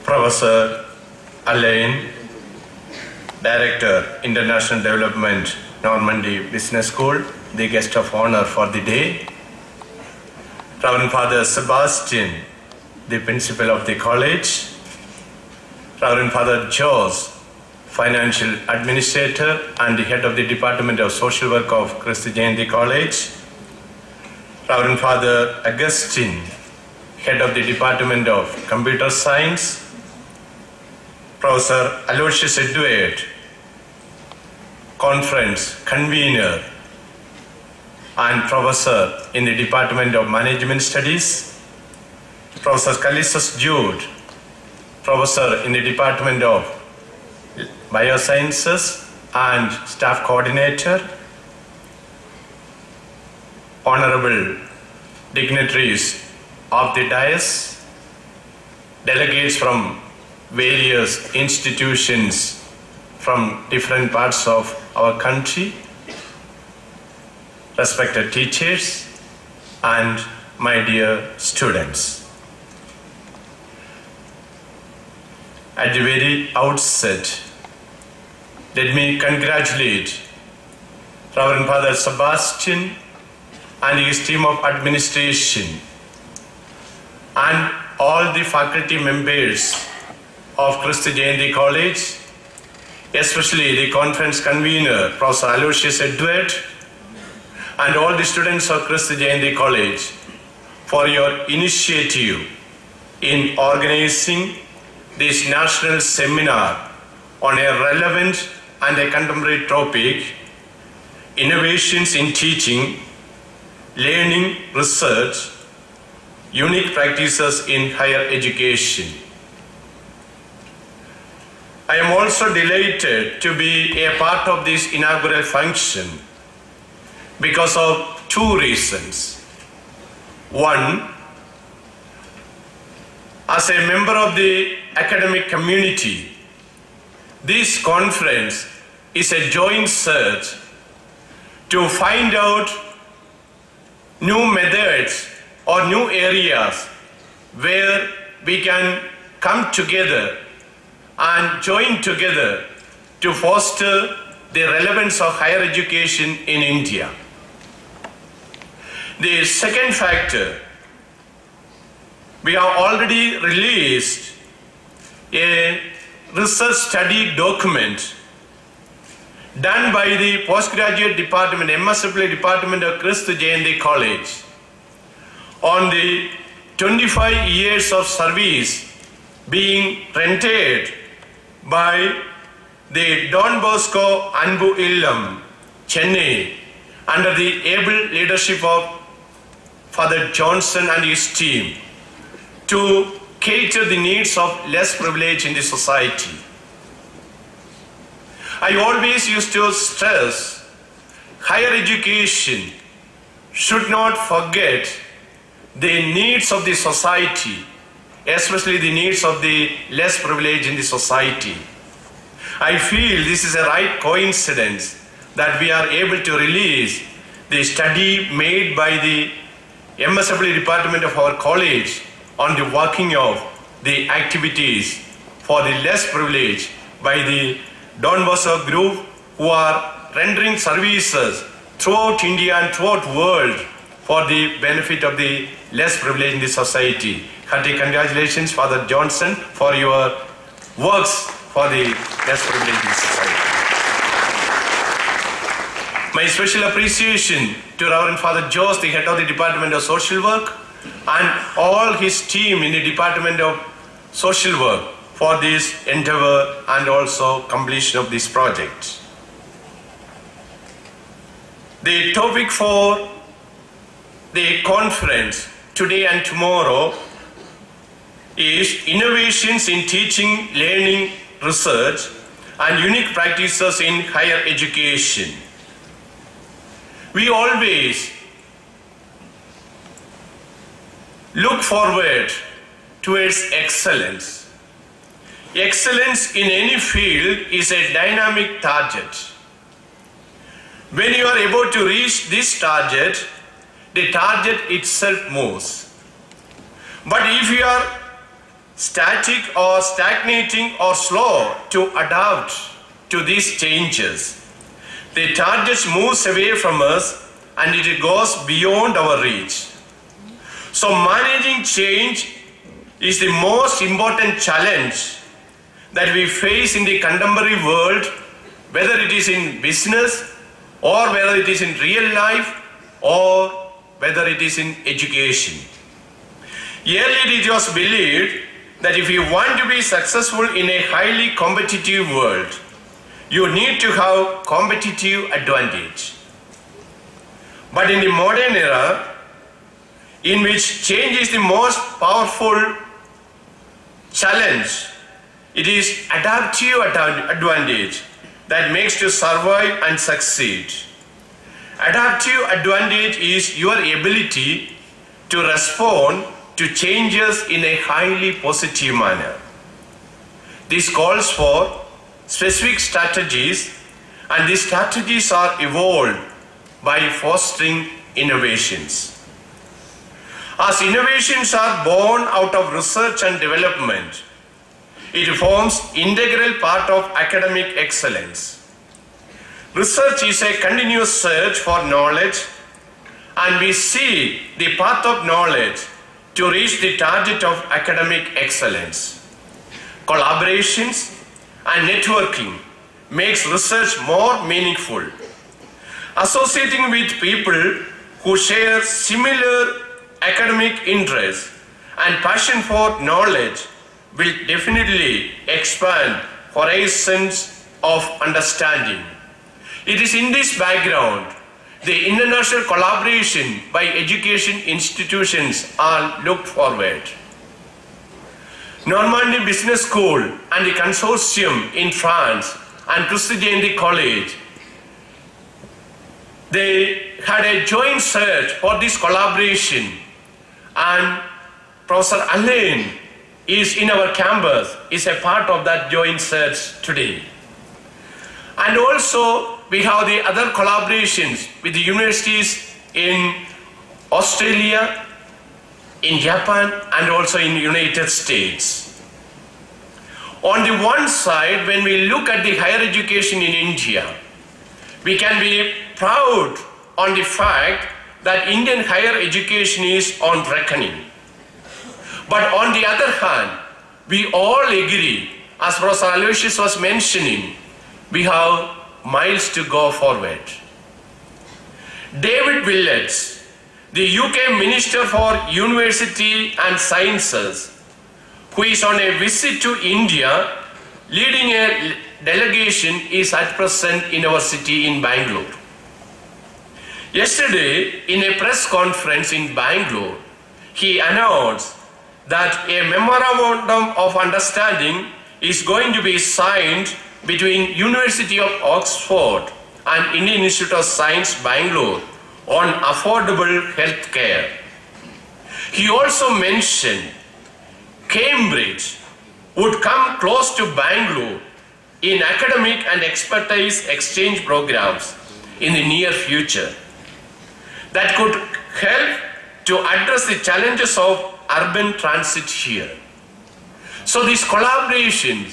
Professor Alain, Director, International Development, Normandy Business School, the guest of honor for the day. Reverend Father Sebastian, the principal of the college. Reverend Father Jos, Financial Administrator and the head of the Department of Social Work of Kristi Jayanti College. Reverend Father Augustine, head of the Department of Computer Science. Professor Aloysius Edward, conference convener and professor in the Department of Management Studies. Professor Callistus Jude, professor in the Department of Biosciences and staff coordinator. Honorable dignitaries of the dais, delegates from various institutions from different parts of our country, respected teachers, and my dear students. At the very outset, let me congratulate Reverend Father Sebastian and his team of administration and all the faculty members of Kristi Jayanti College, especially the conference convener, Professor Aloysius Edward, and all the students of Kristi Jayanti College for your initiative in organizing this national seminar on a relevant and a contemporary topic, innovations in teaching, learning, research, unique practices in higher education. I am also delighted to be a part of this inaugural function because of two reasons. One, as a member of the academic community, this conference is a joint search to find out new methods or new areas where we can come together and join together to foster the relevance of higher education in India. The second factor, we have already released a research study document done by the postgraduate department, MSW department of Kristi Jayanti College on the 25 years of service being rendered by the Don Bosco Anbu Illam, Chennai, under the able leadership of Father Johnson and his team to cater the needs of less privileged in the society. I always used to stress higher education should not forget the needs of the society, especially the needs of the less privileged in the society. I feel this is a right coincidence that we are able to release the study made by the MSW department of our college on the working of the activities for the less privileged by the Don Bosco group, who are rendering services throughout India and throughout the world for the benefit of the less privileged in the society. Hearty congratulations, Father Johnson, for your works for the less privileged in the society. My special appreciation to Reverend Father Jos, the head of the Department of Social Work, and all his team in the Department of Social Work for this endeavor and also completion of this project. The topic for the conference today and tomorrow is innovations in teaching, learning, research, and unique practices in higher education. We always look forward towards excellence. Excellence in any field is a dynamic target. When you are able to reach this target, the target itself moves. But if you are static or stagnating or slow to adapt to these changes. The target moves away from us and it goes beyond our reach. So managing change is the most important challenge that we face in the contemporary world, whether it is in business or whether it is in real life or whether it is in education. Earlier it was believed that if you want to be successful in a highly competitive world, you need to have competitive advantage. But in the modern era, in which change is the most powerful challenge, it is adaptive advantage that makes to survive and succeed. Adaptive advantage is your ability to respond to changes in a highly positive manner. This calls for specific strategies, and these strategies are evolved by fostering innovations. As innovations are born out of research and development, it forms integral part of academic excellence. Research is a continuous search for knowledge, and we see the path of knowledge to reach the target of academic excellence. Collaborations and networking makes research more meaningful. Associating with people who share similar academic interests and passion for knowledge will definitely expand horizons of understanding. It is in this background the international collaboration by education institutions are looked forward. Normandy Business School and the consortium in France and Christie Jayanti College, they had a joint search for this collaboration, and Professor Alain is in our campus, is a part of that joint search today. And also we have the other collaborations with the universities in Australia, in Japan, and also in the United States. On the one side, when we look at the higher education in India, we can be proud on the fact that Indian higher education is on reckoning. But on the other hand, we all agree, as Professor Aloysius was mentioning, we have miles to go forward. David Willetts, the UK Minister for University and Sciences, who is on a visit to India, leading a delegation, is at present in our city in Bangalore. Yesterday, in a press conference in Bangalore, he announced that a memorandum of understanding is going to be signed between University of Oxford and Indian Institute of Science, Bangalore, on affordable health care. He also mentioned Cambridge would come close to Bangalore in academic and expertise exchange programs in the near future that could help to address the challenges of urban transit here. So this collaboration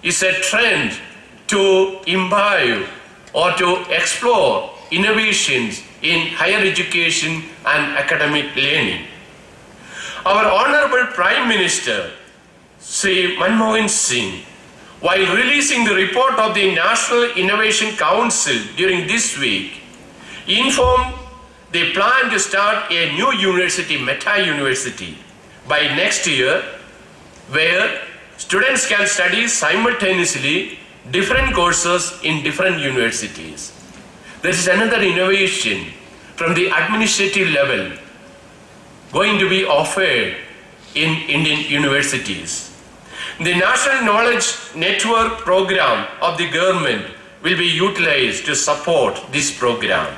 is a trend to imbibe or to explore innovations in higher education and academic learning. Our Honorable Prime Minister, Sri Manmohan Singh, while releasing the report of the National Innovation Council during this week, informed they plan to start a new university, Meta University, by next year, where students can study simultaneously different courses in different universities. This is another innovation from the administrative level going to be offered in Indian universities. The National Knowledge Network program of the government will be utilized to support this program.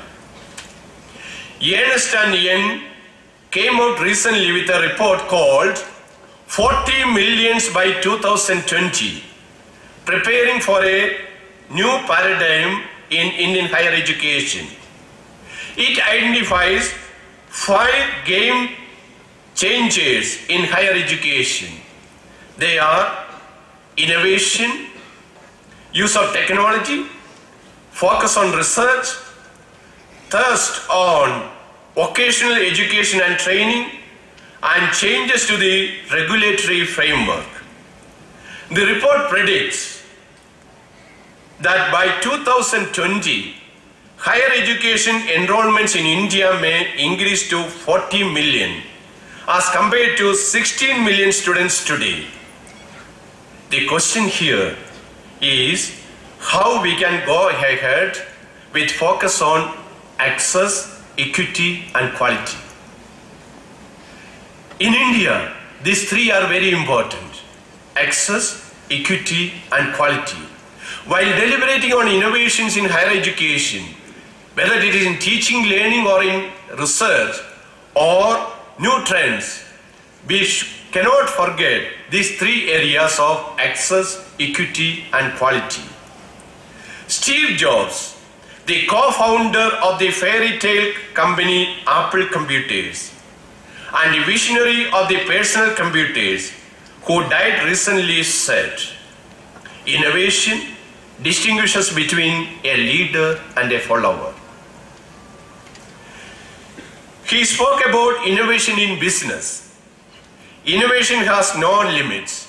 Ernst & Young came out recently with a report called 40 Millions by 2020, preparing for a new paradigm in Indian higher education. It identifies 5 game changers in higher education. They are innovation, use of technology, focus on research, thirst on vocational education and training, and changes to the regulatory framework. The report predicts that by 2020, higher education enrollments in India may increase to 40 million as compared to 16 million students today. The question here is how we can go ahead with focus on access, equity, and quality. In India, these three are very important: access, equity, and quality. While deliberating on innovations in higher education, whether it is in teaching, learning, or in research, or new trends, we cannot forget these three areas of access, equity, and quality. Steve Jobs, the co-founder of the fairy tale company Apple Computers, and the visionary of the personal computers, who died recently, said, "Innovation distinguishes between a leader and a follower." He spoke about innovation in business. Innovation has no limits.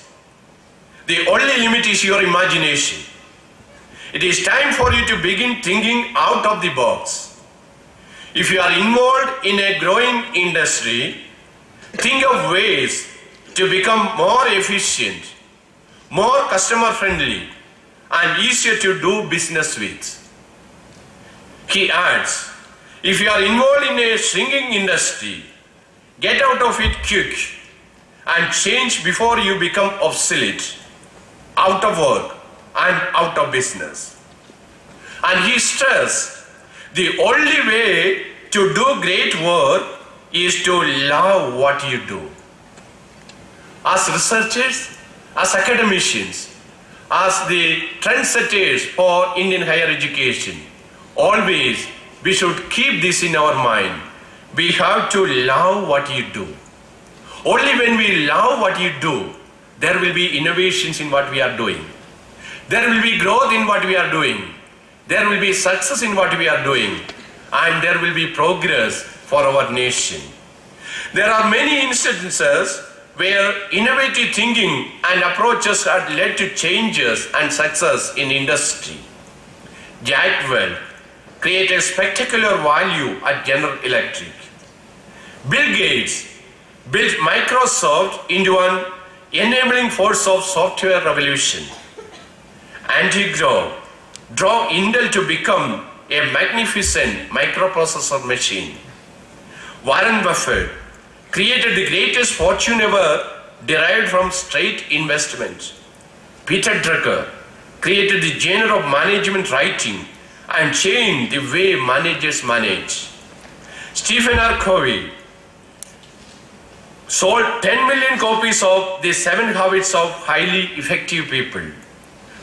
The only limit is your imagination. It is time for you to begin thinking out of the box. If you are involved in a growing industry, think of ways to become more efficient, more customer friendly, and easier to do business with. He adds, if you are involved in a shrinking industry, get out of it quick and change before you become obsolete, out of work, and out of business. And he stressed, the only way to do great work is to love what you do. As researchers, as academicians, as the trendsetters for Indian higher education, always we should keep this in our mind. We have to love what you do. Only when we love what you do, there will be innovations in what we are doing. There will be growth in what we are doing. There will be success in what we are doing. And there will be progress for our nation. There are many instances where innovative thinking and approaches had led to changes and success in industry. Jack Welch created spectacular value at General Electric. Bill Gates built Microsoft into an enabling force of software revolution. Andy Grove drove Intel to become a magnificent microprocessor machine. Warren Buffett created the greatest fortune ever derived from straight investment. Peter Drucker created the genre of management writing and changed the way managers manage. Stephen R. Covey sold 10 million copies of The 7 Habits of Highly Effective People.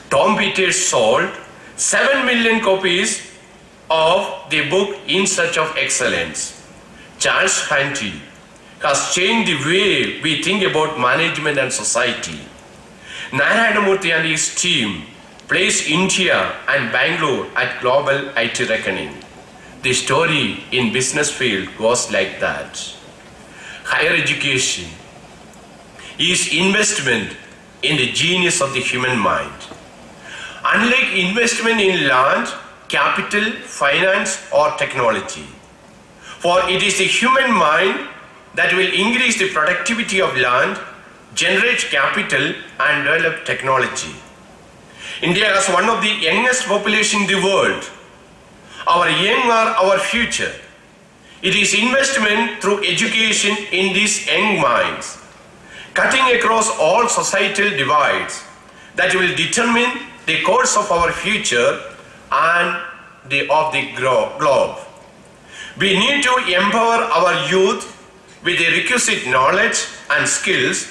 Tom Peters sold 7 million copies of the book In Search of Excellence. Charles Hanty has changed the way we think about management and society. Narayana Murthy and his team placed India and Bangalore at global IT reckoning. The story in business field goes like that. Higher education is investment in the genius of the human mind. Unlike investment in land, capital, finance, or technology, for it is the human mind that will increase the productivity of land, generate capital, and develop technology. India has one of the youngest population in the world. Our young are our future. It is investment through education in these young minds, cutting across all societal divides, that will determine the course of our future and of the globe. We need to empower our youth with the requisite knowledge and skills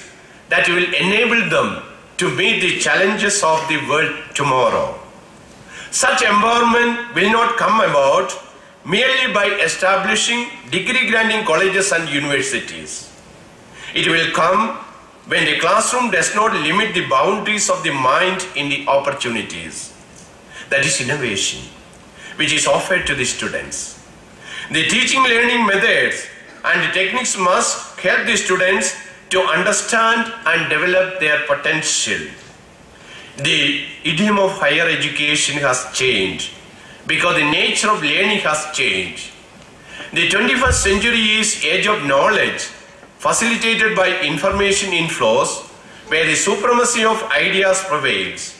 that will enable them to meet the challenges of the world tomorrow. Such empowerment will not come about merely by establishing degree-granting colleges and universities. It will come when the classroom does not limit the boundaries of the mind in the opportunities. That is innovation, which is offered to the students. The teaching learning methods and the techniques must help the students to understand and develop their potential. The idiom of higher education has changed because the nature of learning has changed. The 21st century is age of knowledge, facilitated by information inflows, where the supremacy of ideas prevails.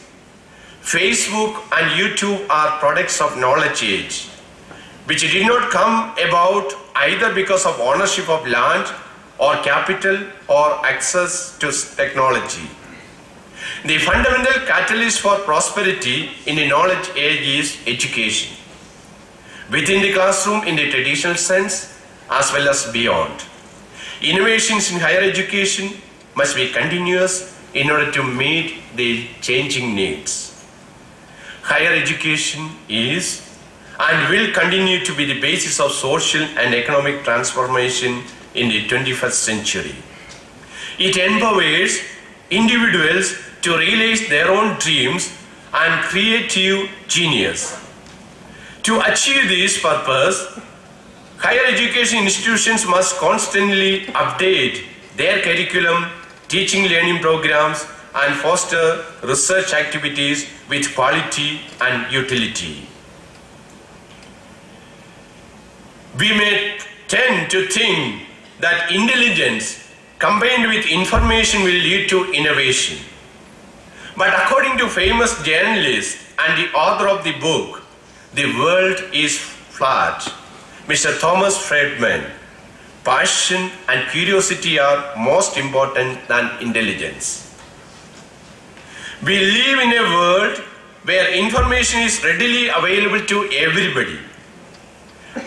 Facebook and YouTube are products of knowledge age, which did not come about either because of ownership of land or capital or access to technology. The fundamental catalyst for prosperity in the knowledge age is education, within the classroom in the traditional sense as well as beyond. Innovations in higher education must be continuous in order to meet the changing needs. Higher education is and will continue to be the basis of social and economic transformation in the 21st century. It empowers individuals to realize their own dreams and creative genius. To achieve this purpose, higher education institutions must constantly update their curriculum, teaching learning programs, and foster research activities with quality and utility. We may tend to think that intelligence combined with information will lead to innovation. But according to famous journalist and the author of the book, The World is Flat, Mr. Thomas Friedman, passion and curiosity are most important than intelligence. We live in a world where information is readily available to everybody.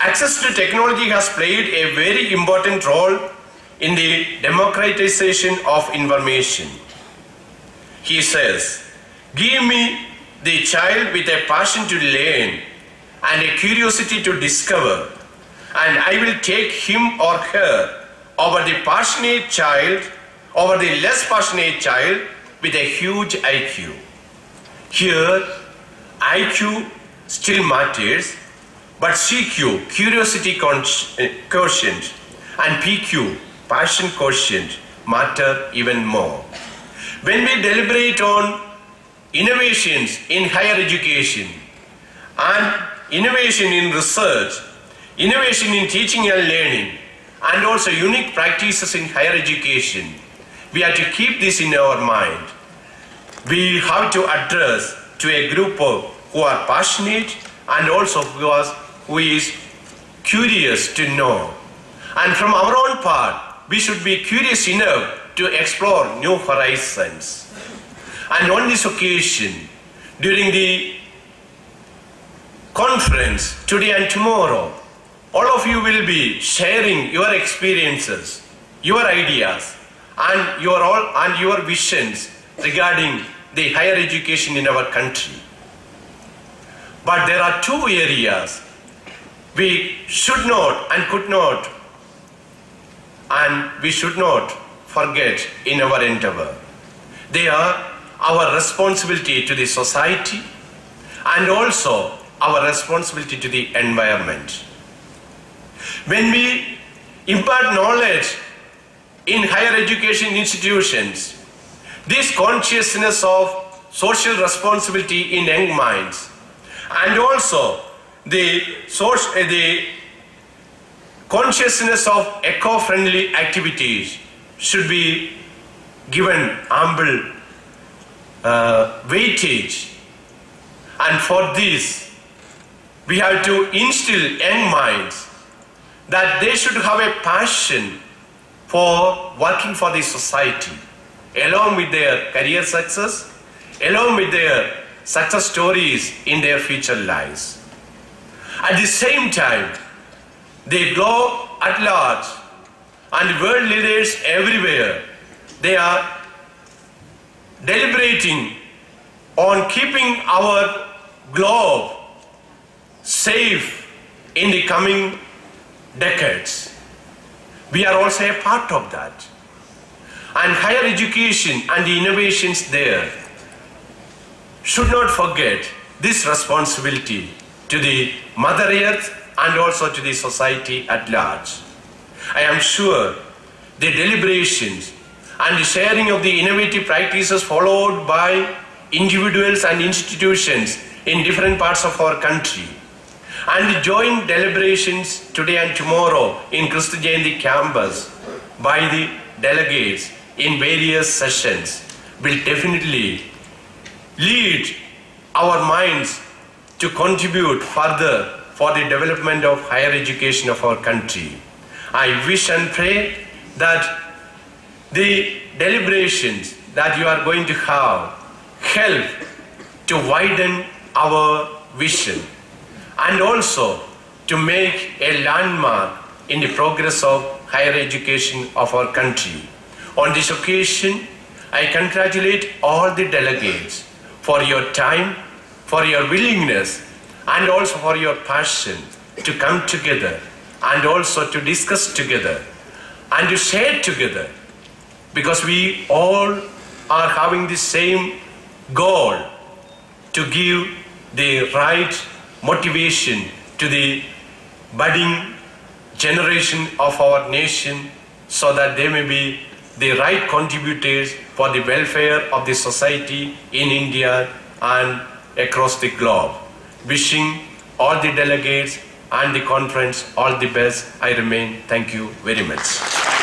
Access to technology has played a very important role in the democratization of information. He says, "Give me the child with a passion to learn and a curiosity to discover, and I will take him or her over the passionate child, over the less passionate child with a huge IQ." Here, IQ still matters, but CQ, curiosity quotient, and PQ, passion quotient, matter even more. When we deliberate on innovations in higher education and innovation in research, innovation in teaching and learning, and also unique practices in higher education, we have to keep this in our mind. We have to address to a group of who are passionate and also who is curious to know. And from our own part, we should be curious enough to explore new horizons. And on this occasion, during the conference today and tomorrow, all of you will be sharing your experiences, your ideas, and your visions regarding the higher education in our country. But there are two areas we should not and could not and we should not forget in our endeavor. They are our responsibility to the society and also our responsibility to the environment. When we impart knowledge in higher education institutions, this consciousness of social responsibility in young minds and also the consciousness of eco-friendly activities should be given ample weightage. And for this, we have to instill young minds that they should have a passion for working for the society, along with their career success, along with their success stories in their future lives. At the same time, the globe at large and world leaders everywhere, they are deliberating on keeping our globe safe in the coming decades. We are also a part of that. and higher education and the innovations there should not forget this responsibility to the Mother Earth and also to the society at large. I am sure the deliberations and the sharing of the innovative practices followed by individuals and institutions in different parts of our country, and the joint deliberations today and tomorrow in Christ Jayanti campus by the delegates in various sessions will definitely lead our minds to contribute further for the development of higher education of our country. I wish and pray that the deliberations that you are going to have help to widen our vision and also to make a landmark in the progress of higher education of our country. On this occasion, I congratulate all the delegates for your time, for your willingness, and also for your passion to come together and also to discuss together and to share together, because we all are having the same goal to give the right motivation to the budding generation of our nation so that they may be the right contributors for the welfare of the society in India and across the globe. Wishing all the delegates and the conference all the best. I remain. Thank you very much.